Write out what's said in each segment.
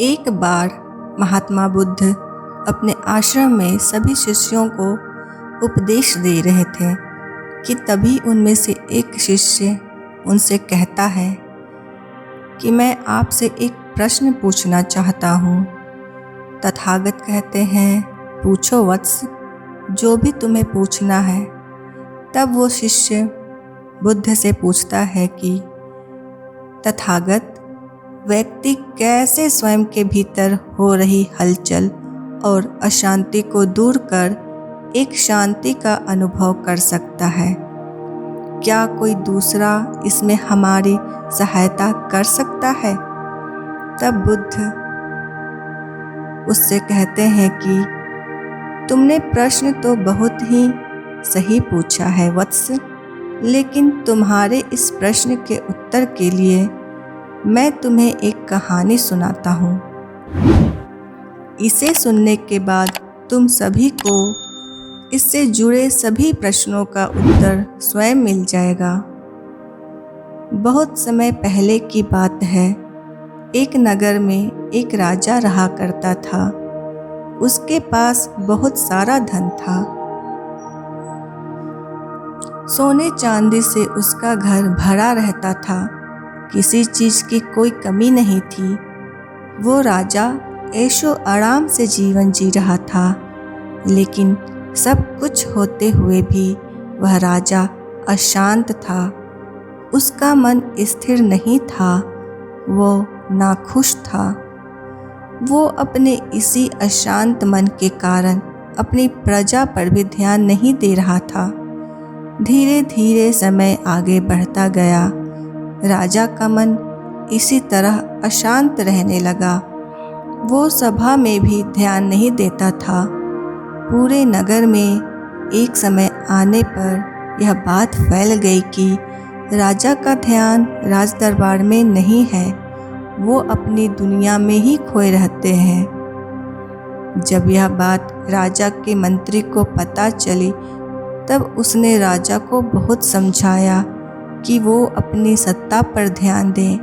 एक बार महात्मा बुद्ध अपने आश्रम में सभी शिष्यों को उपदेश दे रहे थे कि तभी उनमें से एक शिष्य उनसे कहता है कि मैं आपसे एक प्रश्न पूछना चाहता हूँ। तथागत कहते हैं, पूछो वत्स, जो भी तुम्हें पूछना है। तब वो शिष्य बुद्ध से पूछता है कि तथागत, व्यक्ति कैसे स्वयं के भीतर हो रही हलचल और अशांति को दूर कर एक शांति का अनुभव कर सकता है? क्या कोई दूसरा इसमें हमारी सहायता कर सकता है? तब बुद्ध उससे कहते हैं कि तुमने प्रश्न तो बहुत ही सही पूछा है वत्स, लेकिन तुम्हारे इस प्रश्न के उत्तर के लिए मैं तुम्हें एक कहानी सुनाता हूँ। इसे सुनने के बाद तुम सभी को इससे जुड़े सभी प्रश्नों का उत्तर स्वयं मिल जाएगा। बहुत समय पहले की बात है। एक नगर में एक राजा रहा करता था। उसके पास बहुत सारा धन था। सोने चांदी से उसका घर भरा रहता था। किसी चीज़ की कोई कमी नहीं थी। वो राजा ऐशो आराम से जीवन जी रहा था, लेकिन सब कुछ होते हुए भी वह राजा अशांत था। उसका मन स्थिर नहीं था। वो नाखुश था। वो अपने इसी अशांत मन के कारण अपनी प्रजा पर भी ध्यान नहीं दे रहा था। धीरे धीरे समय आगे बढ़ता गया। राजा का मन इसी तरह अशांत रहने लगा। वो सभा में भी ध्यान नहीं देता था। पूरे नगर में एक समय आने पर यह बात फैल गई कि राजा का ध्यान राज दरबार में नहीं है। वो अपनी दुनिया में ही खोए रहते हैं। जब यह बात राजा के मंत्री को पता चली, तब उसने राजा को बहुत समझाया कि वो अपनी सत्ता पर ध्यान दे,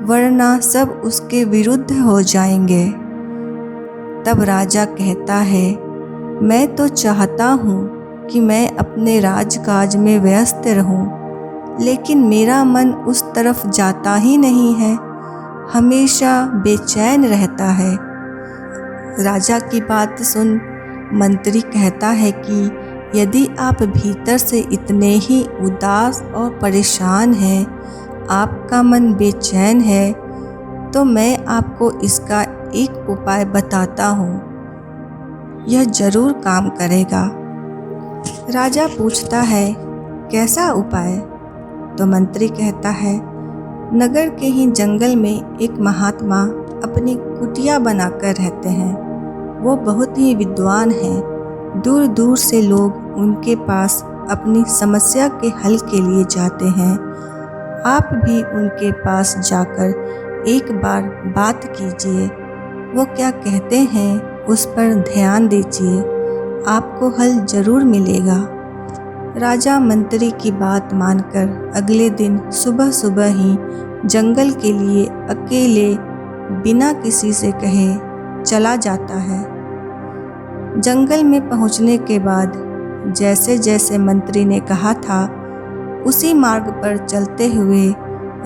वरना सब उसके विरुद्ध हो जाएंगे। तब राजा कहता है, मैं तो चाहता हूँ कि मैं अपने राजकाज में व्यस्त रहूँ, लेकिन मेरा मन उस तरफ जाता ही नहीं है। हमेशा बेचैन रहता है। राजा की बात सुन मंत्री कहता है कि यदि आप भीतर से इतने ही उदास और परेशान हैं, आपका मन बेचैन है, तो मैं आपको इसका एक उपाय बताता हूँ। यह जरूर काम करेगा। राजा पूछता है, कैसा उपाय? तो मंत्री कहता है, नगर के ही जंगल में एक महात्मा अपनी कुटिया बनाकर रहते हैं। वो बहुत ही विद्वान हैं। दूर दूर से लोग उनके पास अपनी समस्या के हल के लिए जाते हैं। आप भी उनके पास जाकर एक बार बात कीजिए। वो क्या कहते हैं उस पर ध्यान दीजिए, आपको हल जरूर मिलेगा। राजा मंत्री की बात मानकर अगले दिन सुबह सुबह ही जंगल के लिए अकेले बिना किसी से कहे चला जाता है। जंगल में पहुंचने के बाद जैसे जैसे मंत्री ने कहा था, उसी मार्ग पर चलते हुए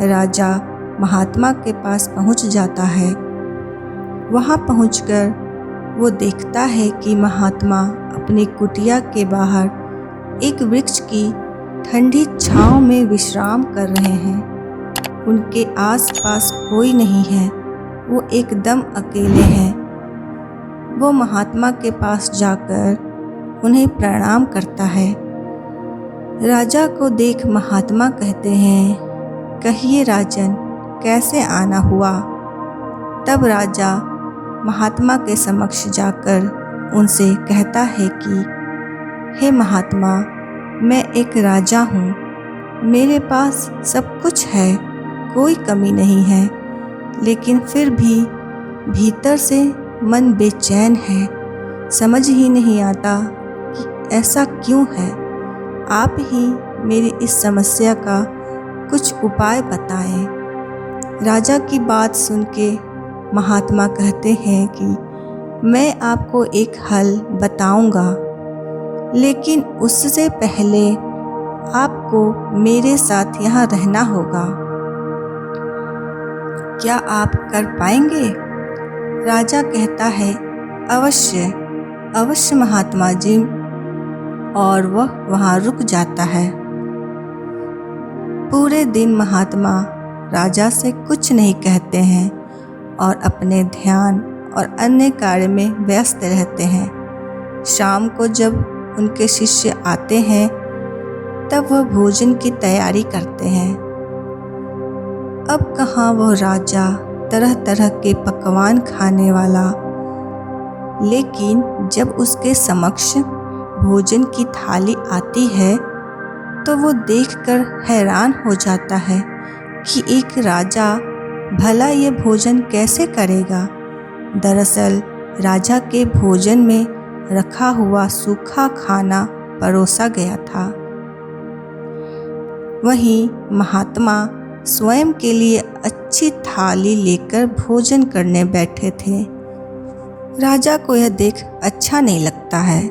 राजा महात्मा के पास पहुंच जाता है। वहां पहुंचकर वो देखता है कि महात्मा अपनी कुटिया के बाहर एक वृक्ष की ठंडी छांव में विश्राम कर रहे हैं। उनके आसपास कोई नहीं है। वो एकदम अकेले हैं। वो महात्मा के पास जाकर उन्हें प्रणाम करता है। राजा को देख महात्मा कहते हैं, कहिए राजन, कैसे आना हुआ? तब राजा महात्मा के समक्ष जाकर उनसे कहता है कि हे महात्मा, मैं एक राजा हूँ। मेरे पास सब कुछ है, कोई कमी नहीं है, लेकिन फिर भी भीतर से मन बेचैन है। समझ ही नहीं आता कि ऐसा क्यों है। आप ही मेरी इस समस्या का कुछ उपाय बताएं। राजा की बात सुन के महात्मा कहते हैं कि मैं आपको एक हल बताऊंगा, लेकिन उससे पहले आपको मेरे साथ यहाँ रहना होगा। क्या आप कर पाएंगे? राजा कहता है, अवश्य अवश्य महात्मा जी, और वह वहाँ रुक जाता है। पूरे दिन महात्मा राजा से कुछ नहीं कहते हैं और अपने ध्यान और अन्य कार्य में व्यस्त रहते हैं। शाम को जब उनके शिष्य आते हैं तब वह भोजन की तैयारी करते हैं। अब कहाँ वह राजा तरह तरह के पकवान खाने वाला, लेकिन जब उसके समक्ष भोजन की थाली आती है तो वो देखकर हैरान हो जाता है कि एक राजा भला ये भोजन कैसे करेगा। दरअसल राजा के भोजन में रखा हुआ सूखा खाना परोसा गया था। वहीं महात्मा स्वयं के लिए अच्छी थाली लेकर भोजन करने बैठे थे। राजा को यह देख अच्छा नहीं लगता है।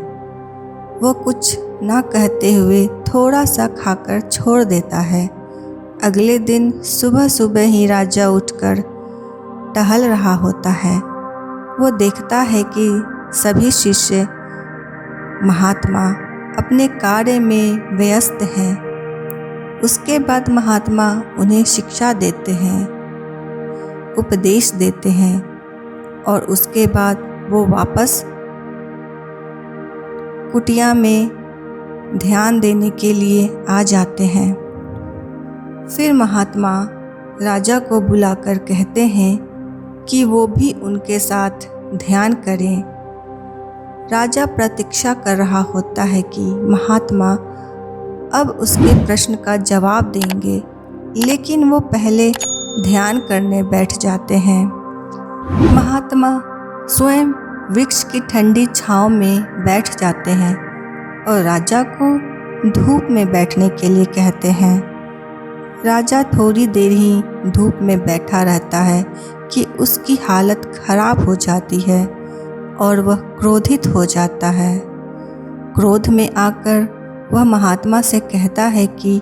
वो कुछ ना कहते हुए थोड़ा सा खाकर छोड़ देता है। अगले दिन सुबह सुबह ही राजा उठकर टहल रहा होता है। वो देखता है कि सभी शिष्य महात्मा अपने कार्य में व्यस्त हैं। उसके बाद महात्मा उन्हें शिक्षा देते हैं, उपदेश देते हैं और उसके बाद वो वापस कुटिया में ध्यान देने के लिए आ जाते हैं। फिर महात्मा राजा को बुलाकर कहते हैं कि वो भी उनके साथ ध्यान करें। राजा प्रतीक्षा कर रहा होता है कि महात्मा अब उसके प्रश्न का जवाब देंगे, लेकिन वो पहले ध्यान करने बैठ जाते हैं। महात्मा स्वयं वृक्ष की ठंडी छांव में बैठ जाते हैं और राजा को धूप में बैठने के लिए कहते हैं। राजा थोड़ी देर ही धूप में बैठा रहता है कि उसकी हालत खराब हो जाती है और वह क्रोधित हो जाता है। क्रोध में आकर वह महात्मा से कहता है कि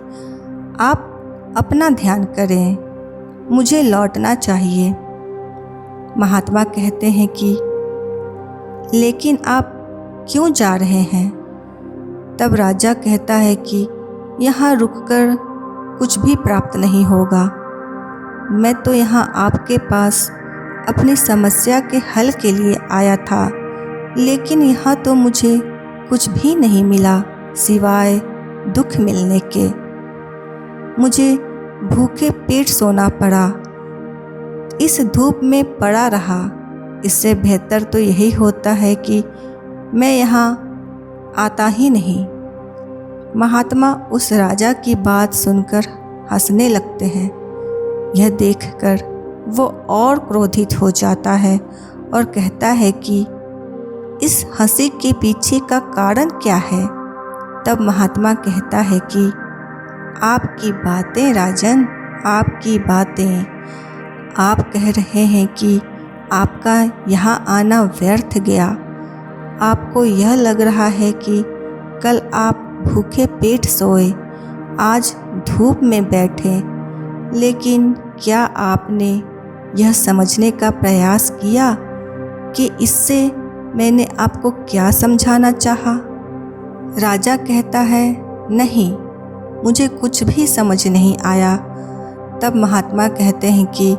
आप अपना ध्यान करें, मुझे लौटना चाहिए। महात्मा कहते हैं कि लेकिन आप क्यों जा रहे हैं? तब राजा कहता है कि यहाँ रुककर कुछ भी प्राप्त नहीं होगा। मैं तो यहाँ आपके पास अपनी समस्या के हल के लिए आया था, लेकिन यहाँ तो मुझे कुछ भी नहीं मिला सिवाय दुख मिलने के। मुझे भूखे पेट सोना पड़ा, इस धूप में पड़ा रहा। इससे बेहतर तो यही होता है कि मैं यहाँ आता ही नहीं। महात्मा उस राजा की बात सुनकर हंसने लगते हैं। यह देखकर वो और क्रोधित हो जाता है और कहता है कि इस हंसी के पीछे का कारण क्या है? तब महात्मा कहता है कि आपकी बातें राजन, आपकी बातें। आप कह रहे हैं कि आपका यहाँ आना व्यर्थ गया। आपको यह लग रहा है कि कल आप भूखे पेट सोए, आज धूप में बैठे, लेकिन क्या आपने यह समझने का प्रयास किया कि इससे मैंने आपको क्या समझाना चाहा? राजा कहता है, नहीं, मुझे कुछ भी समझ नहीं आया। तब महात्मा कहते हैं कि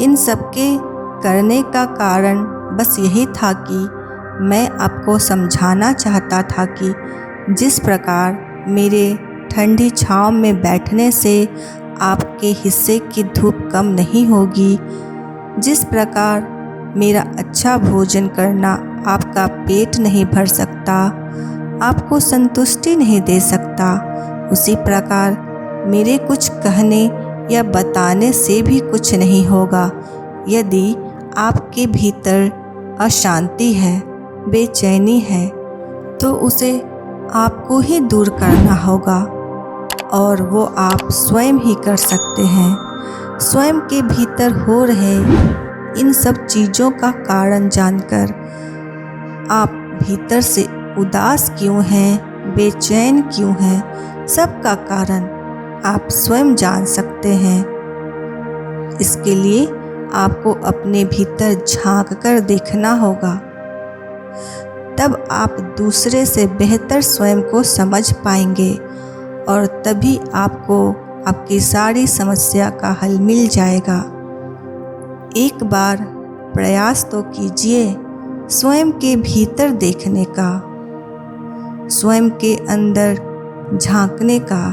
इन सबके करने का कारण बस यही था कि मैं आपको समझाना चाहता था कि जिस प्रकार मेरे ठंडी छांव में बैठने से आपके हिस्से की धूप कम नहीं होगी, जिस प्रकार मेरा अच्छा भोजन करना आपका पेट नहीं भर सकता, आपको संतुष्टि नहीं दे सकता, उसी प्रकार मेरे कुछ कहने या बताने से भी कुछ नहीं होगा। यदि आपके भीतर अशांति है, बेचैनी है, तो उसे आपको ही दूर करना होगा और वो आप स्वयं ही कर सकते हैं। स्वयं के भीतर हो रहे इन सब चीज़ों का कारण जानकर आप भीतर से उदास क्यों हैं, बेचैन क्यों हैं, सबका कारण आप स्वयं जान सकते हैं। इसके लिए आपको अपने भीतर झांक कर देखना होगा। तब आप दूसरे से बेहतर स्वयं को समझ पाएंगे और तभी आपको आपकी सारी समस्या का हल मिल जाएगा। एक बार प्रयास तो कीजिए स्वयं के भीतर देखने का, स्वयं के अंदर झांकने का।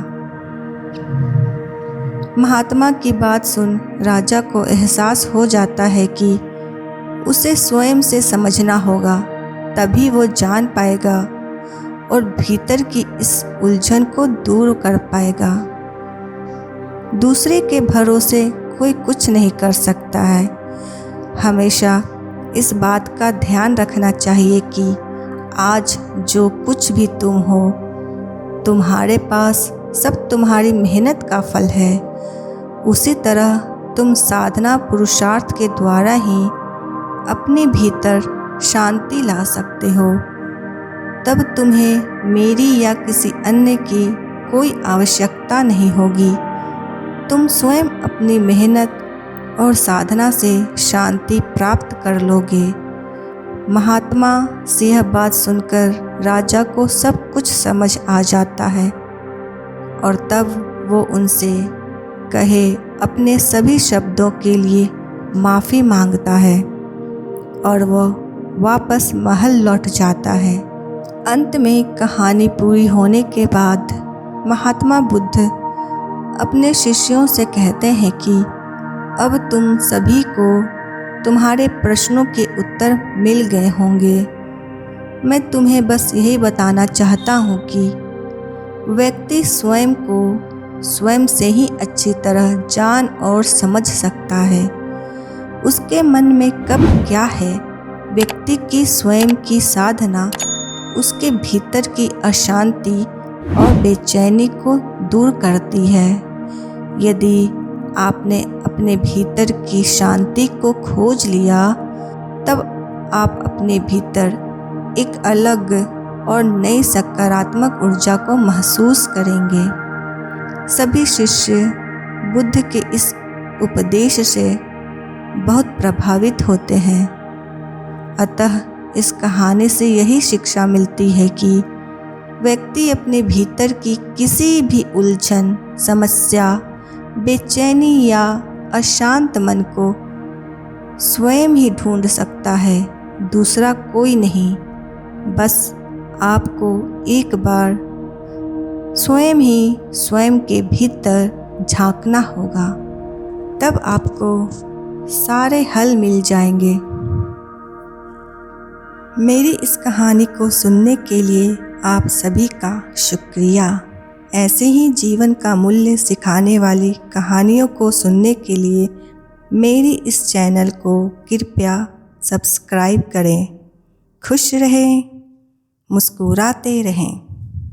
महात्मा की बात सुन राजा को एहसास हो जाता है कि उसे स्वयं से समझना होगा, तभी वो जान पाएगा और भीतर की इस उलझन को दूर कर पाएगा। दूसरे के भरोसे कोई कुछ नहीं कर सकता है। हमेशा इस बात का ध्यान रखना चाहिए कि आज जो कुछ भी तुम हो, तुम्हारे पास सब तुम्हारी मेहनत का फल है। उसी तरह तुम साधना पुरुषार्थ के द्वारा ही अपने भीतर शांति ला सकते हो। तब तुम्हें मेरी या किसी अन्य की कोई आवश्यकता नहीं होगी। तुम स्वयं अपनी मेहनत और साधना से शांति प्राप्त कर लोगे। महात्मा से यह बात सुनकर राजा को सब कुछ समझ आ जाता है और तब वो उनसे कहे अपने सभी शब्दों के लिए माफ़ी मांगता है और वह वापस महल लौट जाता है। अंत में कहानी पूरी होने के बाद महात्मा बुद्ध अपने शिष्यों से कहते हैं कि अब तुम सभी को तुम्हारे प्रश्नों के उत्तर मिल गए होंगे। मैं तुम्हें बस यही बताना चाहता हूँ कि व्यक्ति स्वयं को स्वयं से ही अच्छी तरह जान और समझ सकता है। उसके मन में कब क्या है, व्यक्ति की स्वयं की साधना उसके भीतर की अशांति और बेचैनी को दूर करती है। यदि आपने अपने भीतर की शांति को खोज लिया, तब आप अपने भीतर एक अलग और नई सकारात्मक ऊर्जा को महसूस करेंगे। सभी शिष्य बुद्ध के इस उपदेश से बहुत प्रभावित होते हैं। अतः इस कहानी से यही शिक्षा मिलती है कि व्यक्ति अपने भीतर की किसी भी उलझन, समस्या, बेचैनी या अशांत मन को स्वयं ही ढूंढ सकता है, दूसरा कोई नहीं। बस आपको एक बार स्वयं ही स्वयं के भीतर झांकना होगा, तब आपको सारे हल मिल जाएंगे। मेरी इस कहानी को सुनने के लिए आप सभी का शुक्रिया। ऐसे ही जीवन का मूल्य सिखाने वाली कहानियों को सुनने के लिए मेरी इस चैनल को कृपया सब्सक्राइब करें। खुश रहें, मुस्कुराते रहें।